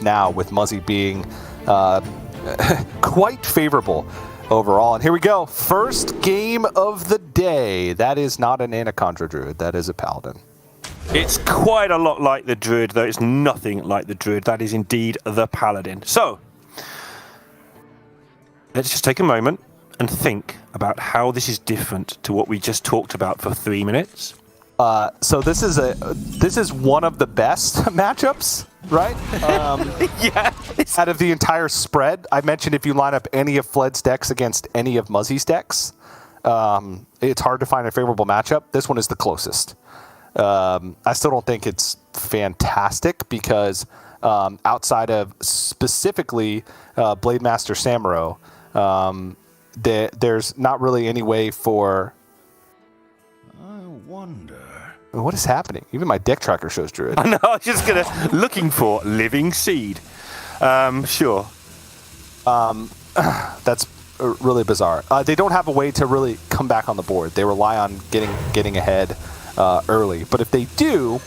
now, with Muzzy being quite favorable overall. And here we go. First game of the day. That is not an Anaconda Druid. That is a Paladin. It's quite a lot like the Druid, though it's nothing like the Druid. That is indeed the Paladin. So, let's just take a moment and think about how this is different to what we just talked about for 3 minutes. So this is one of the best matchups, right? Yeah. Out of the entire spread. I mentioned if you line up any of Fled's decks against any of Muzzy's decks, it's hard to find a favorable matchup. This one is the closest. I still don't think it's fantastic because outside of specifically Blademaster Samuro, there's not really any way for... I wonder... What is happening? Even my deck tracker shows Druid. I know, I was just looking for Living Seed. Sure. That's really bizarre. They don't have a way to really come back on the board. They rely on getting ahead early. But if they do,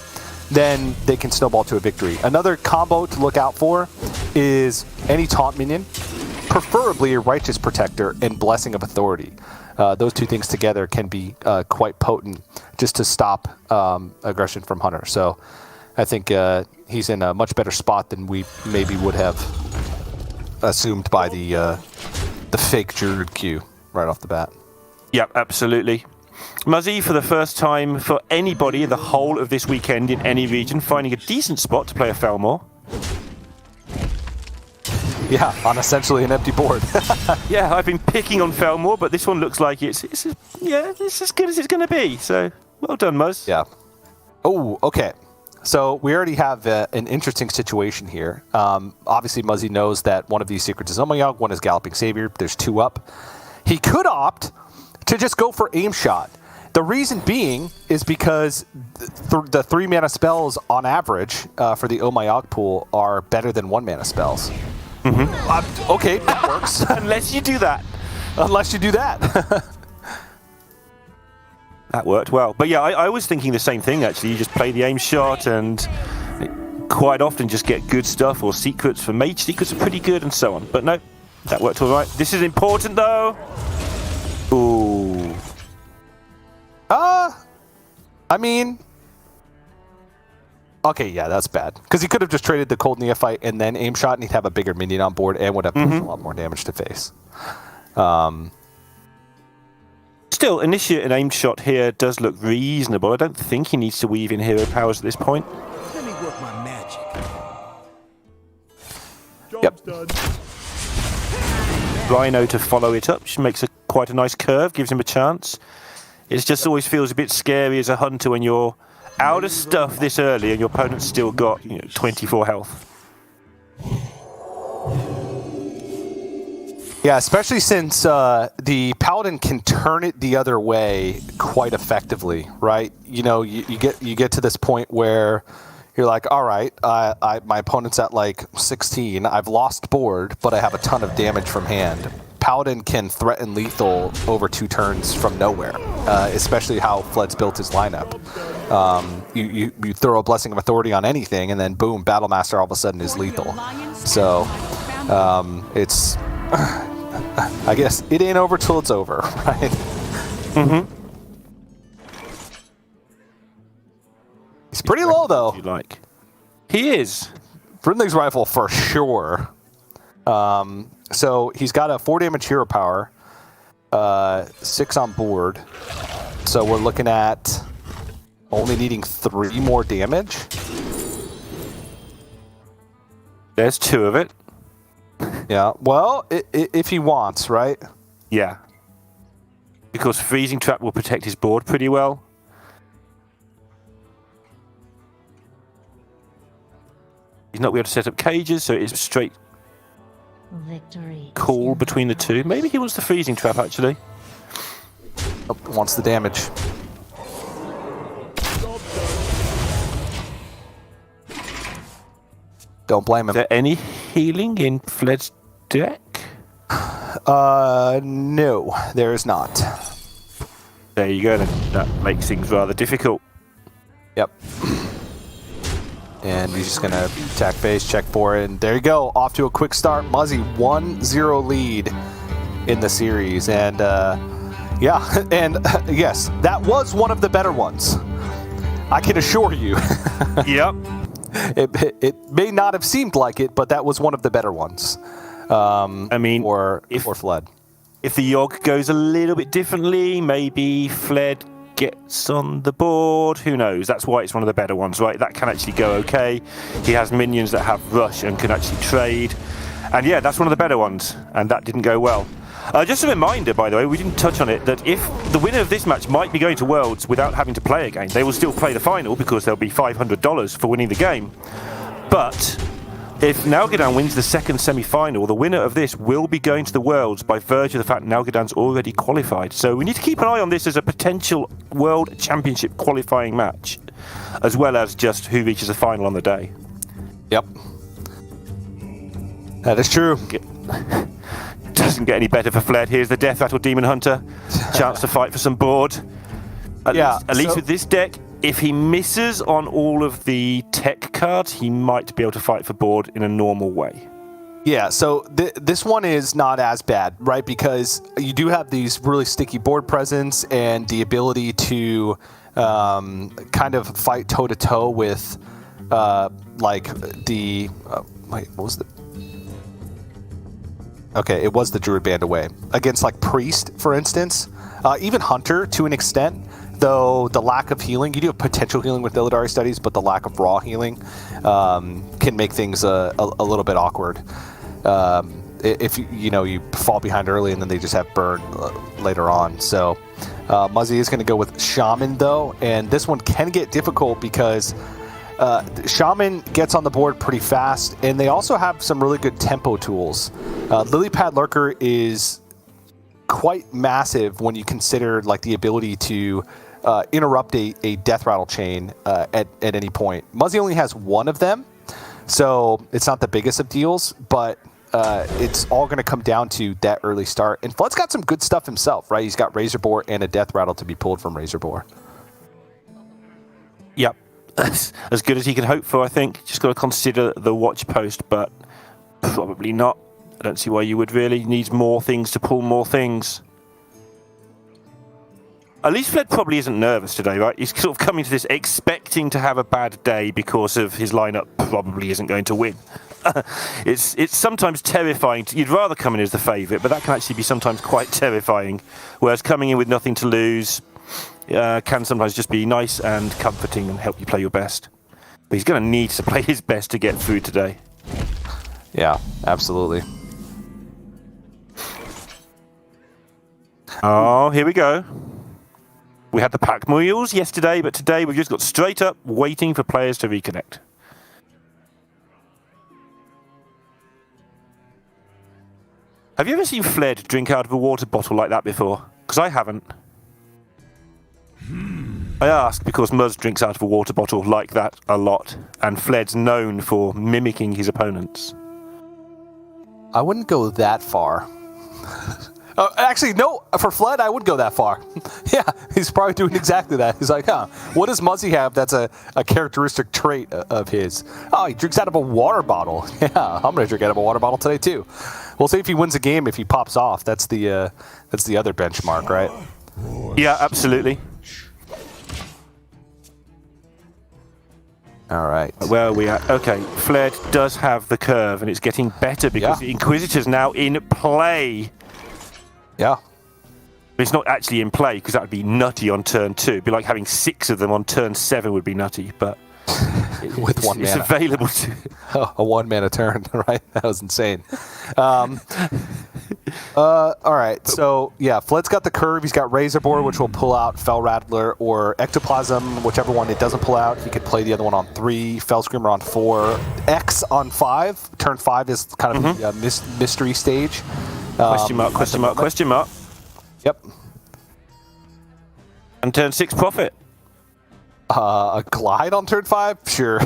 then they can snowball to a victory. Another combo to look out for is any taunt minion, preferably a Righteous Protector and Blessing of Authority. Those two things together can be quite potent just to stop aggression from Hunter. So I think he's in a much better spot than we maybe would have assumed by the fake Druid queue right off the bat. Yep, absolutely. Muzzy, for the first time for anybody the whole of this weekend in any region, finding a decent spot to play a Felmore. Yeah, on essentially an empty board. Yeah, I've been picking on Felmore, but this one looks like it's as good as it's going to be. So, well done, Muzz. Yeah. Oh, okay. So we already have an interesting situation here. Obviously, Muzzy knows that one of these secrets is Omayog, one is Galloping Savior. There's two up. He could opt to just go for Aim Shot. The reason being is because the 3 mana spells on average for the Omayog pool are better than 1 mana spells. Mm-hmm. Okay, that works. Unless you do that. Unless you do that. That worked well. But yeah, I was thinking the same thing, actually. You just play the Aim Shot and quite often just get good stuff, or secrets for Mage Secrets are pretty good and so on. But no, that worked all right. This is important, though. Ooh. I mean... Okay, yeah, that's bad. Because he could have just traded the Cold Neophyte and then Aim Shot, and he'd have a bigger minion on board and would have a lot more damage to face. Still, Initiate and Aim Shot here does look reasonable. I don't think he needs to weave in hero powers at this point. Let me work my magic. Yep. Rhino to follow it up. She makes quite a nice curve, gives him a chance. It just always feels a bit scary as a hunter when you're out of stuff this early and your opponent's still got 24 health. Yeah, especially since the Paladin can turn it the other way quite effectively, right? You get to this point where you're like, all right, my opponent's at like 16. I've lost board, but I have a ton of damage from hand. Paladin can threaten lethal over 2 turns from nowhere, especially how Fled's built his lineup. You throw a Blessing of Authority on anything, and then boom, Battlemaster all of a sudden is lethal. So it's... I guess it ain't over till it's over, right? Mm-hmm. He's pretty low, though. You like? He is. Brindley's Rifle for sure. So he's got a 4 damage hero power, 6 on board. So we're looking at only needing 3 more damage. There's 2 of it. Yeah, well, if he wants, right? Yeah. Because Freezing Trap will protect his board pretty well. He's not able to set up cages, so it's straight call between the two. Maybe he wants the Freezing Trap, actually. Oh, wants the damage. Don't blame him. Is there any healing in Fled's deck? No, there is not. There you go, then. That makes things rather difficult. Yep. And he's just going to attack phase, check for it, and there you go. Off to a quick start. Muzzy 1-0 lead in the series. And yeah, and yes, that was one of the better ones. I can assure you. Yep. It may not have seemed like it, but that was one of the better ones. I mean, or if Fled. If the Yogg goes a little bit differently, maybe Fled gets on the board. Who knows? That's why it's one of the better ones, right? That can actually go okay. He has minions that have rush and can actually trade. And yeah, that's one of the better ones. And that didn't go well. Just a reminder, by the way, we didn't touch on it, that if the winner of this match might be going to Worlds without having to play a game, they will still play the final because there'll be $500 for winning the game. But if Nalgadan wins the second semi-final, the winner of this will be going to the Worlds by virtue of the fact Nalgadan's already qualified. So we need to keep an eye on this as a potential World Championship qualifying match, as well as just who reaches the final on the day. Yep. That is true. Doesn't get any better for Fled. Here's the Death Rattle Demon Hunter. Chance to fight for some board. At least with this deck, if he misses on all of the tech cards, he might be able to fight for board in a normal way. Yeah, so this one is not as bad, right? Because you do have these really sticky board presence and the ability to kind of fight toe-to-toe with like the... wait, what was the... Okay, it was the Druid Band away. Against like Priest, for instance. Even Hunter, to an extent. Though the lack of healing, you do have potential healing with Illidari Studies, but the lack of raw healing can make things a little bit awkward. If you fall behind early and then they just have burn later on. So Muzzy is going to go with Shaman though, and this one can get difficult because Shaman gets on the board pretty fast, and they also have some really good tempo tools. Lilypad Lurker is quite massive when you consider like the ability to interrupt a death rattle chain at any point. Muzzy only has one of them, so it's not the biggest of deals, but it's all going to come down to that early start. And Flood's got some good stuff himself, right? He's got Razorboar and a death rattle to be pulled from Razorboar. Yep. As good as he can hope for, I think. Just got to consider the watch post, but probably not. I don't see why you would really. He needs more things to pull more things. At least Fled probably isn't nervous today, right? He's sort of coming to this expecting to have a bad day because of his lineup probably isn't going to win. It's sometimes terrifying. You'd rather come in as the favourite, but that can actually be sometimes quite terrifying. Whereas coming in with nothing to lose can sometimes just be nice and comforting and help you play your best. But he's going to need to play his best to get through today. Yeah, absolutely. Oh, here we go. We had the pack mules yesterday, but today we've just got straight up waiting for players to reconnect. Have you ever seen Fled drink out of a water bottle like that before? Because I haven't. I ask because Muzz drinks out of a water bottle like that a lot, and Fled's known for mimicking his opponents. I wouldn't go that far. Actually, no, for Fled, I would go that far. Yeah, he's probably doing exactly that. He's like, what does Muzzy have that's a characteristic trait of his? Oh, he drinks out of a water bottle. Yeah, I'm going to drink out of a water bottle today, too. We'll see if he wins a game if he pops off. That's the other benchmark, right? Yeah, absolutely. All right. Where are we at? Okay, Fled does have the curve, and it's getting better because the Inquisitor's now in play. Yeah. It's not actually in play because that would be nutty on turn 2. It'd be like having 6 of them on turn 7 would be nutty, but with one mana. It's available to... a 1 mana turn, right? That was insane. All right, so yeah, Fled's got the curve. He's got Razorboar, which will pull out Fell Rattler or Ectoplasm, whichever one it doesn't pull out. He could play the other one on 3, Fell Screamer on 4, X on 5. Turn 5 is kind of the mystery stage. Question mark, question mark, question mark. Yep. And turn 6 Prophet. A Glide on turn 5? Sure.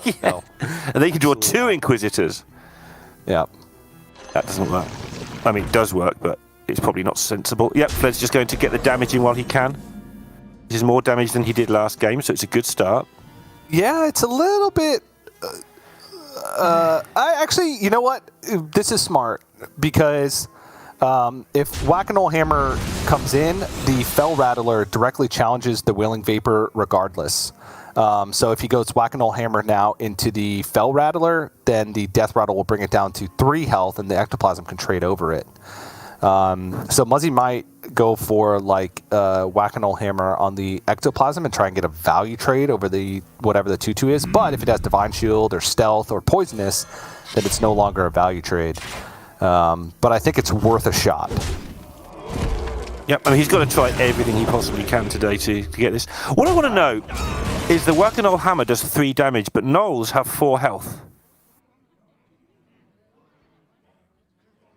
Yeah. And they can draw 2 Inquisitors. Yeah. That doesn't work. I mean, it does work, but it's probably not sensible. Yep, Fled's just going to get the damage in while he can. This is more damage than he did last game, so it's a good start. Yeah, it's a little bit. I actually, you know what? This is smart because if Whack-A-Mole Hammer comes in, the Fell Rattler directly challenges the Wailing Vapor regardless. So if he goes Whack-A-Mole Hammer now into the Fell Rattler, then the Death Rattle will bring it down to 3 health, and the Ectoplasm can trade over it. So Muzzy might go for like Whack-A-Mole Hammer on the Ectoplasm and try and get a value trade over the whatever the 2/2 is. But if it has Divine Shield or Stealth or Poisonous, then it's no longer a value trade. But I think it's worth a shot. Yep, I mean, he's got to try everything he possibly can today to get this. What I want to know is the Whack-A-Mole Hammer does 3 damage, but Gnolls have 4 health.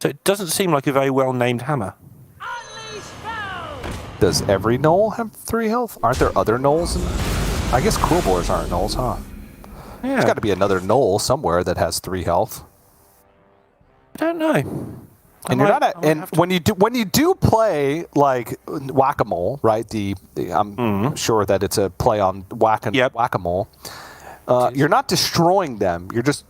So it doesn't seem like a very well-named hammer. Does every Gnoll have 3 health? Aren't there other Gnolls? I guess Quillbores aren't Gnolls, huh? Yeah. There's got to be another Gnoll somewhere that has 3 health. I don't know. And you're not when you do play like Whack-A-Mole, right? I'm sure that it's a play on Whack-A-Mole. You're not destroying them. You're just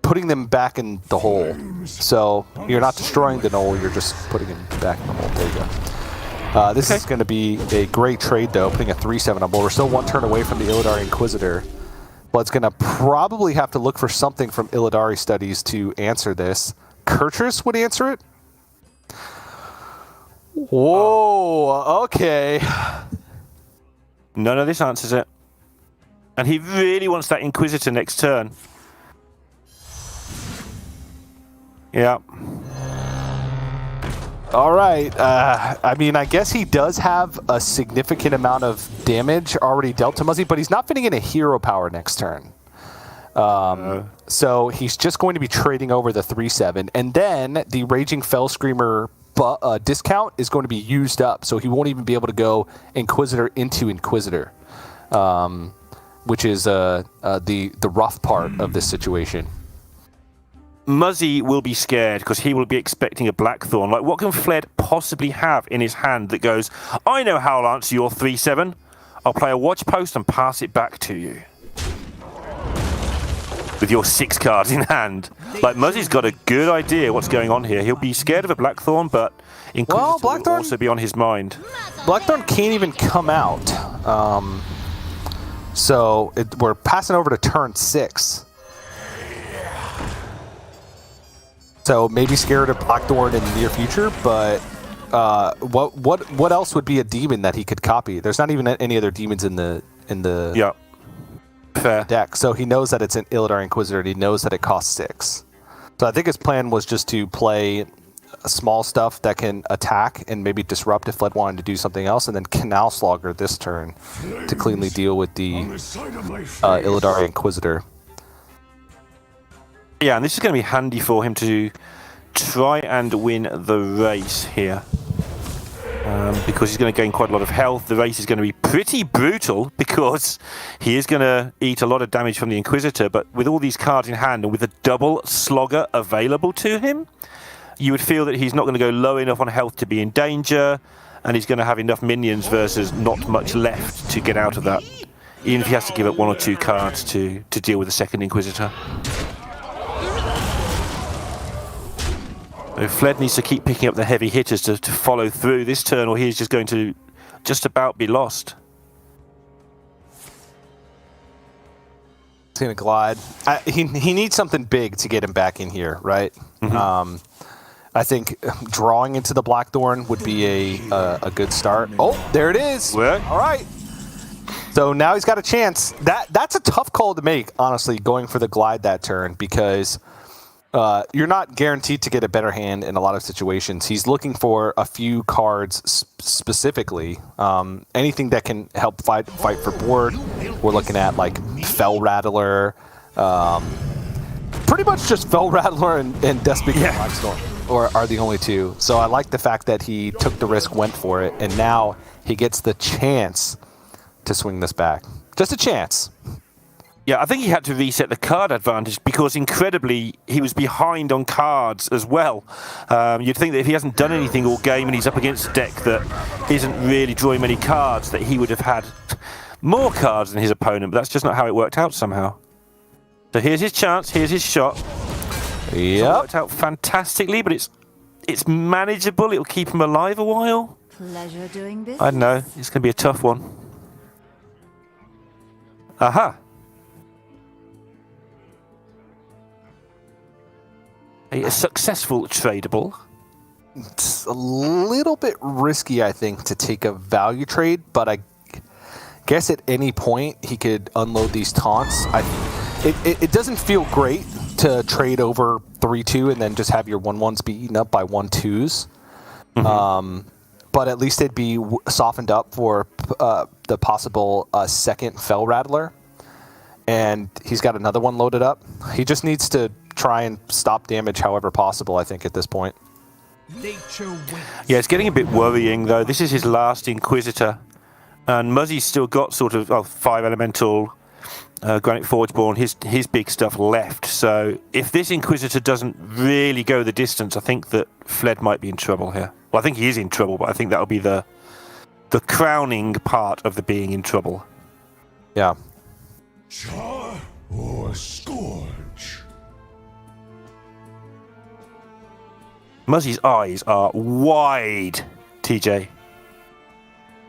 putting them back in the hole. So you're not destroying the Gnoll. You're just putting them back in the hole. There you go. This is going to be a great trade, though, putting a 3/7 on board. We're still 1 turn away from the Illidari Inquisitor. But it's going to probably have to look for something from Illidari Studies to answer this. Kurtrus would answer it? Whoa, okay. None of this answers it. And he really wants that Inquisitor next turn. Yeah. All right. I mean, I guess he does have a significant amount of damage already dealt to Muzzy, but he's not fitting in a hero power next turn. So he's just going to be trading over the 3/7, and then the Raging Fell Screamer discount is going to be used up, so he won't even be able to go Inquisitor into Inquisitor, which is the rough part of this situation. Muzzy will be scared because he will be expecting a Blackthorn. Like, what can Fled possibly have in his hand that goes, I know how I'll answer your 3/7. I'll play a Watch Post and pass it back to you. With your 6 cards in hand. Like, Muzzy's got a good idea what's going on here. He'll be scared of a Blackthorn, but Inquisitor will also be on his mind. Blackthorn can't even come out. So we're passing over to turn 6. So maybe scared of Blackthorn in the near future, but what else would be a demon that he could copy? There's not even any other demons in the Yeah. Fair. deck, so he knows that it's an Illidari Inquisitor, and he knows that it costs 6. So I think his plan was just to play small stuff that can attack and maybe disrupt if Fled wanted to do something else, and then Canal Slogger this turn to cleanly deal with the Illidari Inquisitor. Yeah, and this is going to be handy for him to try and win the race here. Because he's going to gain quite a lot of health. The race is going to be pretty brutal because he is going to eat a lot of damage from the Inquisitor, but with all these cards in hand and with a double Slogger available to him, you would feel that he's not going to go low enough on health to be in danger, and he's going to have enough minions versus not much left to get out of that, even if he has to give up 1 or 2 cards to deal with the second Inquisitor. Fled needs to keep picking up the heavy hitters to follow through this turn, or he's just going to just about be lost. He's going to glide. He needs something big to get him back in here, right? Mm-hmm. I think drawing into the Blackthorn would be a good start. Oh, there it is. Well. All right. So now he's got a chance. That's a tough call to make, honestly, going for the glide that turn, because you're not guaranteed to get a better hand in a lot of situations. He's looking for a few cards specifically. Anything that can help fight for board. We're looking at like Fell Rattler. Pretty much just Fell Rattler and Despicable Limestorm are the only 2. So I like the fact that he took the risk, went for it, and now he gets the chance to swing this back. Just a chance. Yeah, I think he had to reset the card advantage because, incredibly, he was behind on cards as well. You'd think that if he hasn't done anything all game and he's up against a deck that isn't really drawing many cards, that he would have had more cards than his opponent, but that's just not how it worked out somehow. So here's his chance, here's his shot. It worked out fantastically, but it's manageable. It'll keep him alive a while. Pleasure doing this. I don't know. It's going to be a tough one. Aha. A successful tradable. It's a little bit risky, I think, to take a value trade, but I guess at any point he could unload these taunts. It doesn't feel great to trade over 3-2 and then just have your 1-1s be eaten up by 1-2s. But at least it'd be softened up for the possible second Fell Rattler. And he's got another one loaded up. He just needs to try and stop damage however possible, I think, at this point. Yeah, it's getting a bit worrying, though. This is his last Inquisitor. And Muzzy's still got sort of 5 Elemental, Granite Forgeborn, his big stuff left. So if this Inquisitor doesn't really go the distance, I think that Fled might be in trouble here. Well, I think he is in trouble, but I think that'll be the crowning part of the being in trouble. Yeah. Char or Scourge? Muzzy's eyes are wide, TJ.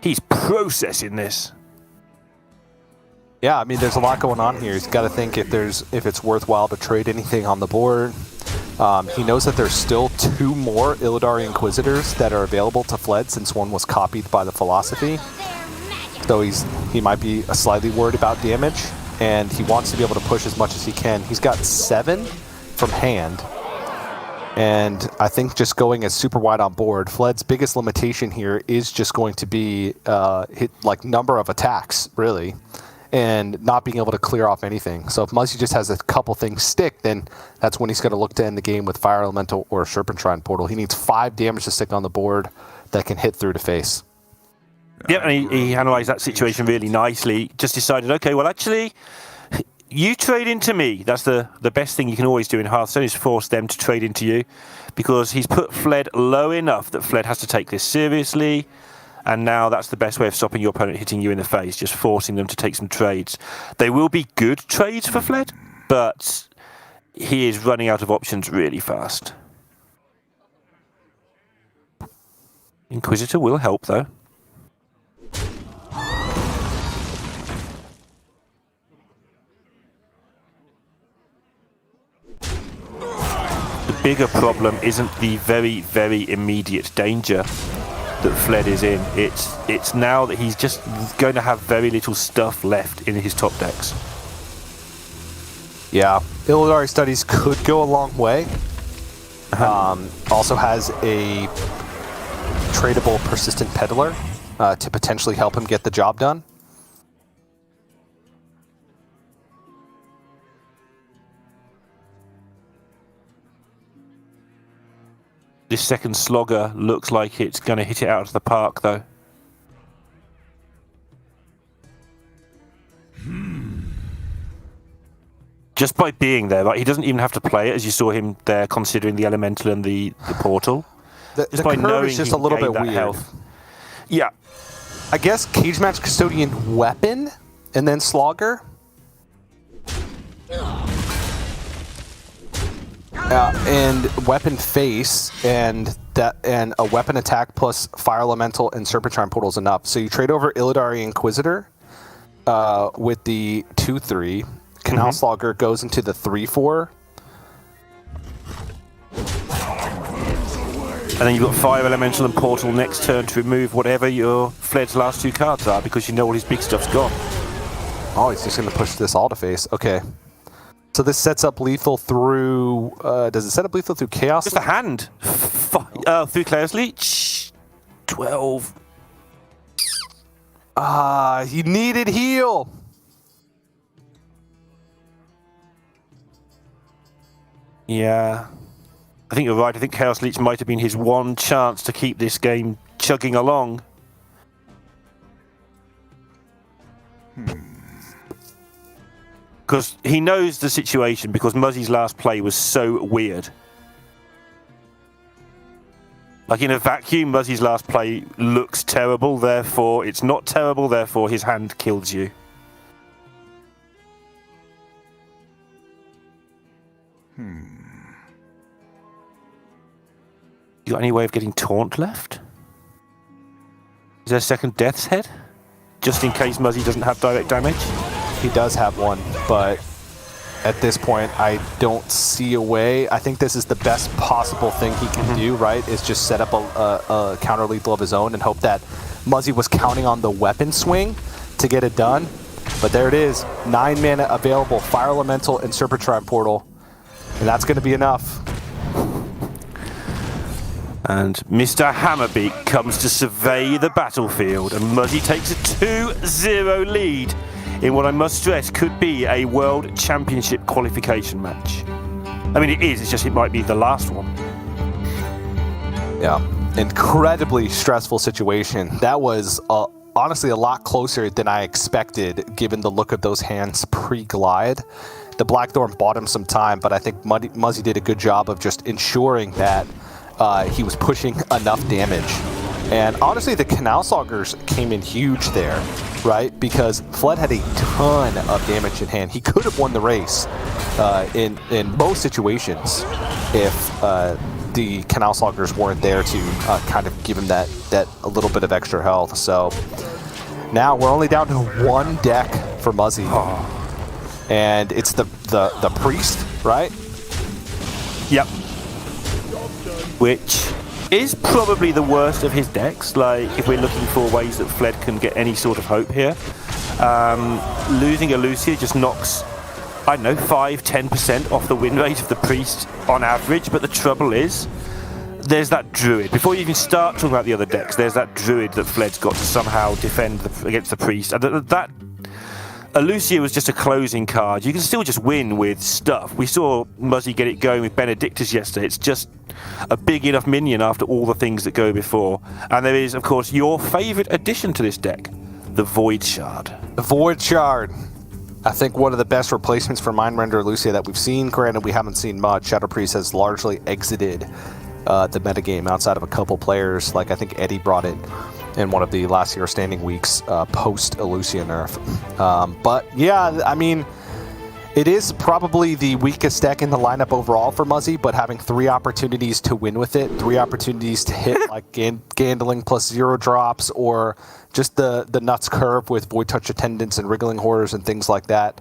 He's processing this. Yeah, I mean, there's a lot going on here. He's got to think if it's worthwhile to trade anything on the board. He knows that there's still 2 more Illidari Inquisitors that are available to Fled since one was copied by the Philosophy. So he might be slightly worried about damage, and he wants to be able to push as much as he can. He's got 7 from hand, and I think just going as super wide on board, Fled's biggest limitation here is just going to be number of attacks, really, and not being able to clear off anything. So if Muzzy just has a couple things stick, then that's when he's going to look to end the game with Fire Elemental or Serpentine Portal. He needs 5 damage to stick on the board that can hit through to face. Yeah, and he analysed that situation really nicely. Just decided, okay, well, actually, you trade into me. That's the best thing you can always do in Hearthstone, is force them to trade into you, because he's put Fled low enough that Fled has to take this seriously. And now that's the best way of stopping your opponent hitting you in the face, just forcing them to take some trades. They will be good trades for Fled, but he is running out of options really fast. Inquisitor will help, though. The bigger problem isn't the very, very immediate danger that Fled is in. It's now that he's just going to have very little stuff left in his top decks. Yeah, Illidari Studies could go a long way. Also has a tradable Persistent Peddler to potentially help him get the job done. This second Slogger looks like it's going to hit it out of the park, though. Just by being there, right? He doesn't even have to play it, as you saw him there considering the Elemental and the Portal. The curve is just a little bit weird. Health. Yeah. I guess Cage Match Custodian Weapon and then Slogger. And weapon face and a weapon attack plus Fire Elemental and Serpentine Portal is enough. So you trade over Illidari Inquisitor with the 2/3. Canal Slogger goes into the 3/4. And then you've got Fire Elemental and Portal next turn to remove whatever your Fled's last 2 cards are, because you know all his big stuff's gone. Oh, he's just going to push this all to face. Okay. So this sets up lethal through... does it set up lethal through Chaos? Just a hand. Through Chaos Leech. 12. He needed heal. Yeah. I think you're right. I think Chaos Leech might have been his one chance to keep this game chugging along. Because he knows the situation, because Muzzy's last play was so weird. Like in a vacuum, Muzzy's last play looks terrible, therefore it's not terrible, therefore his hand kills you. You got any way of getting Taunt left? Is there a second Death's Head? Just in case Muzzy doesn't have direct damage? He does have one, but at this point, I don't see a way. I think this is the best possible thing he can do, right? Is just set up a counter lethal of his own and hope that Muzzy was counting on the weapon swing to get it done. But there it is, 9 mana available, Fire Elemental and Serpentine Portal, and that's going to be enough. And Mr. Hammerbeak comes to survey the battlefield, and Muzzy takes a 2-0 lead in what I must stress could be a World Championship qualification match. I mean, it is, it's just it might be the last one. Yeah, incredibly stressful situation. That was honestly a lot closer than I expected, given the look of those hands pre-glide. The Blackthorn bought him some time, but I think Muzzy did a good job of just ensuring that he was pushing enough damage. And honestly, the Canal Saugers came in huge there, right? Because Fled had a ton of damage in hand. He could have won the race in most situations if the Canal Saugers weren't there to kind of give him that a little bit of extra health. So now we're only down to one deck for Muzzy. And it's the Priest, right? Yep. Which is probably the worst of his decks. Like, if we're looking for ways that Fled can get any sort of hope here. Losing a Lucia just knocks, I don't know, 5-10% off the win rate of the Priest on average, but the trouble is, there's that Druid. Before you even start talking about the other decks, there's that Druid that Fled's got to somehow defend against the Priest. And that Lucia was just a closing card. You can still just win with stuff. We saw Muzzy get it going with Benedictus yesterday. It's just a big enough minion after all the things that go before. And there is, of course, your favourite addition to this deck, the Void Shard. The Void Shard. I think one of the best replacements for Mindrender Lucia that we've seen. Granted, we haven't seen much. Shadow Priest has largely exited the metagame outside of a couple players, like I think Eddie brought it in one of the last year standing weeks post Lucia nerf. But yeah, I mean, it is probably the weakest deck in the lineup overall for Muzzy, but having 3 opportunities to win with it, 3 opportunities to hit like Gandling plus 0 drops, or just the nuts curve with Void Touch Attendants and Wriggling Horrors and things like that.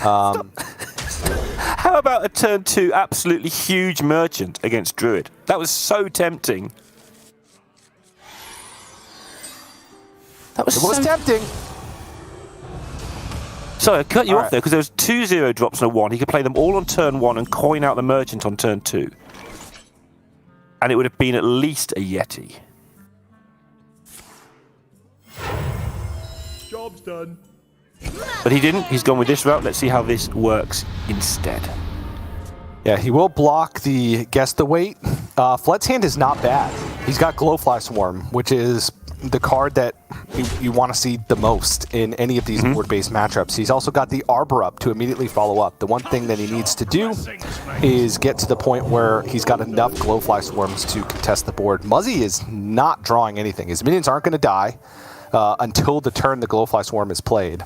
How about a turn 2 absolutely huge Merchant against Druid? That was so tempting. It was tempting. Sorry, I cut you off there because there was 2 0 drops and a 1. He could play them all on turn 1 and coin out the Merchant on turn 2. And it would have been at least a Yeti. Job's done. But he didn't. He's gone with this route. Let's see how this works instead. Yeah, he will block the Guess the Wait. Fled's hand is not bad. He's got Glowfly Swarm, which is the card that you want to see the most in any of these board-based matchups. He's also got the Arbor up to immediately follow up. The one thing that he needs to do is get to the point where he's got enough Glowfly Swarms to contest the board. Muzzy is not drawing anything. His minions aren't going to die until the turn the Glowfly Swarm is played.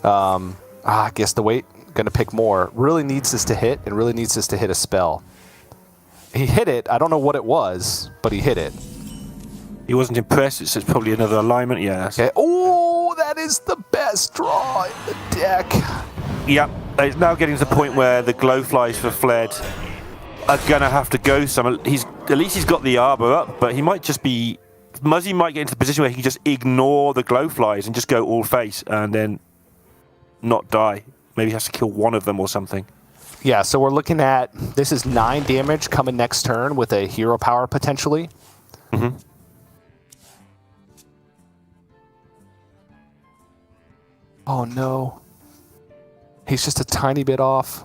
I guess the Wait, going to pick more. Really needs this to hit, and really needs this to hit a spell. He hit it. I don't know what it was, but he hit it. He wasn't impressed. It's probably another alignment. Yeah. Okay. Oh, that is the best draw in the deck. Yep. It's now getting to the point where the Glowflies for Fled are going to have to go some. At least he's got the Arbor up, but he might just be... Muzzy might get into the position where he can just ignore the Glowflies and just go all face and then not die. Maybe he has to kill one of them or something. Yeah, so we're looking at... This is 9 damage coming next turn with a hero power potentially. Mm-hmm. Oh no. He's just a tiny bit off.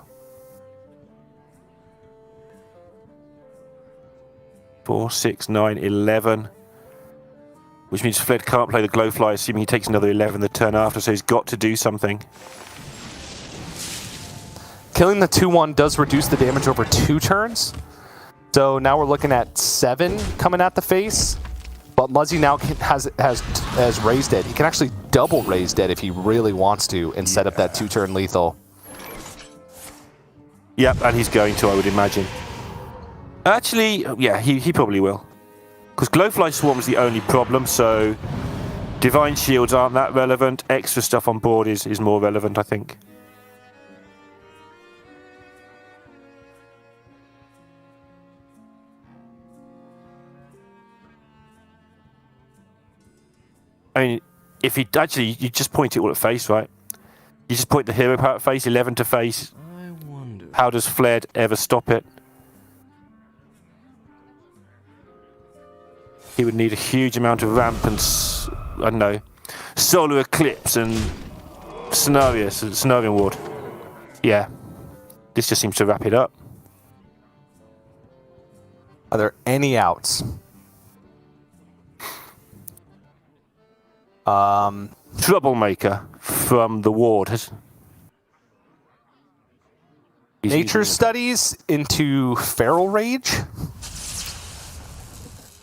4, 6, 9, 11. Which means Fled can't play the Glowfly, assuming he takes another 11 the turn after, so he's got to do something. Killing the 2-1 does reduce the damage over 2 turns. So now we're looking at 7 coming at the face. But Muzzy now has raised dead. He can actually double raise dead if he really wants to and set up that 2-turn lethal. Yep, and he's going to, I would imagine. Actually, yeah, he probably will. Because Glowfly Swarm's the only problem, so Divine Shields aren't that relevant. Extra stuff on board is more relevant, I think. I mean, if he actually, you just point it all at face, right? You just point the hero power at face, 11 to face. I wonder. How does Fled ever stop it? He would need a huge amount of ramp and, I don't know, solar eclipse and scenario ward. Yeah, this just seems to wrap it up. Are there any outs? Troublemaker from the ward. Nature studies into Feral Rage.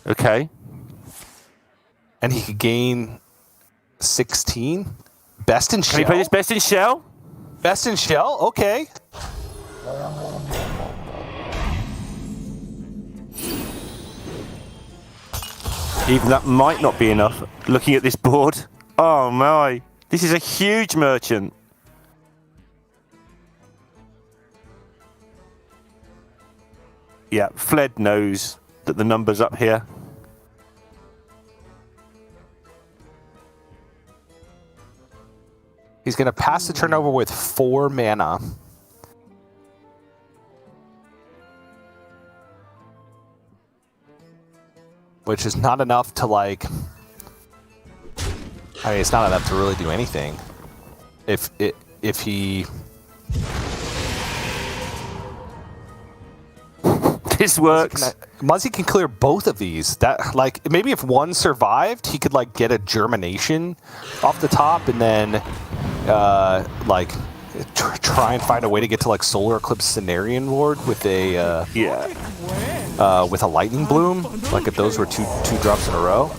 Okay. And he could gain 16. Best in Shell? Can he play this Best in Shell? Best in Shell? Okay. Even that might not be enough. Looking at this board. Oh my. This is a huge merchant. Yeah, Fled knows that the number's up here. He's going to pass the turnover with 4 mana. Which is not enough to, like... I mean, it's not enough to really do anything. If he... This works. Muzzy can clear both of these. That, like, maybe if one survived, he could, like, get a Germination off the top and then, like, try and find a way to get to, like, Solar Eclipse Cenarian Ward with a, with a Lightning Bloom. Like, if those were two drops in a row.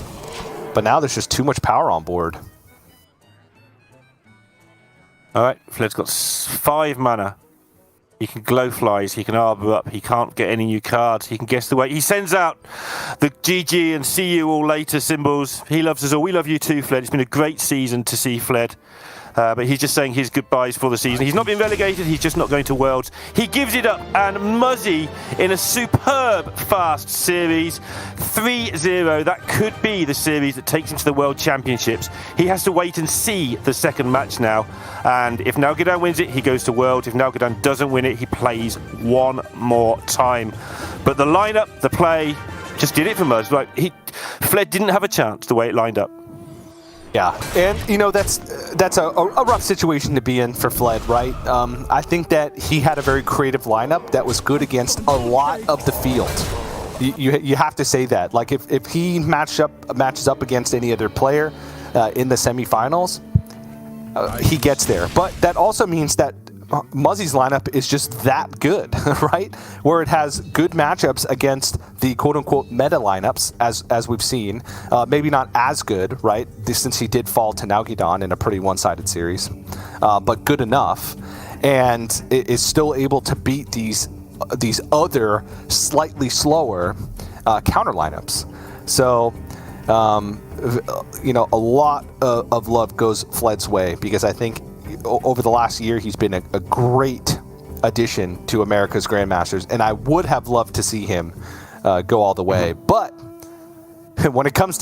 But now there's just too much power on board. Alright, Fled's got 5 mana. He can glow flies, he can arbor up, he can't get any new cards, he can guess the way. He sends out the GG and see you all later symbols. He loves us all. We love you too, Fled. It's been a great season to see Fled. But he's just saying his goodbyes for the season. He's not been relegated, he's just not going to Worlds. He gives it up, and Muzzy in a superb fast series. 3-0, that could be the series that takes him to the World Championships. He has to wait and see the second match now. And if Nalgadan wins it, he goes to Worlds. If Nalgadan doesn't win it, he plays one more time. But the lineup, the play, just did it for Muzz. Like, Fled didn't have a chance the way it lined up. Yeah, and you know that's a rough situation to be in for Fled, right? I think that he had a very creative lineup that was good against a lot of the field. You have to say that. Like if he matches up against any other player in the semifinals, he gets there. But that also means that Muzzy's lineup is just that good, right? Where it has good matchups against the quote-unquote meta lineups, as we've seen. Maybe not as good, right? Since he did fall to Nalgadan in a pretty one-sided series, but good enough, and is still able to beat these other slightly slower counter lineups. So, you know, a lot of love goes Fled's way because I think over the last year, he's been a great addition to America's Grandmasters, and I would have loved to see him go all the way. But when it comes to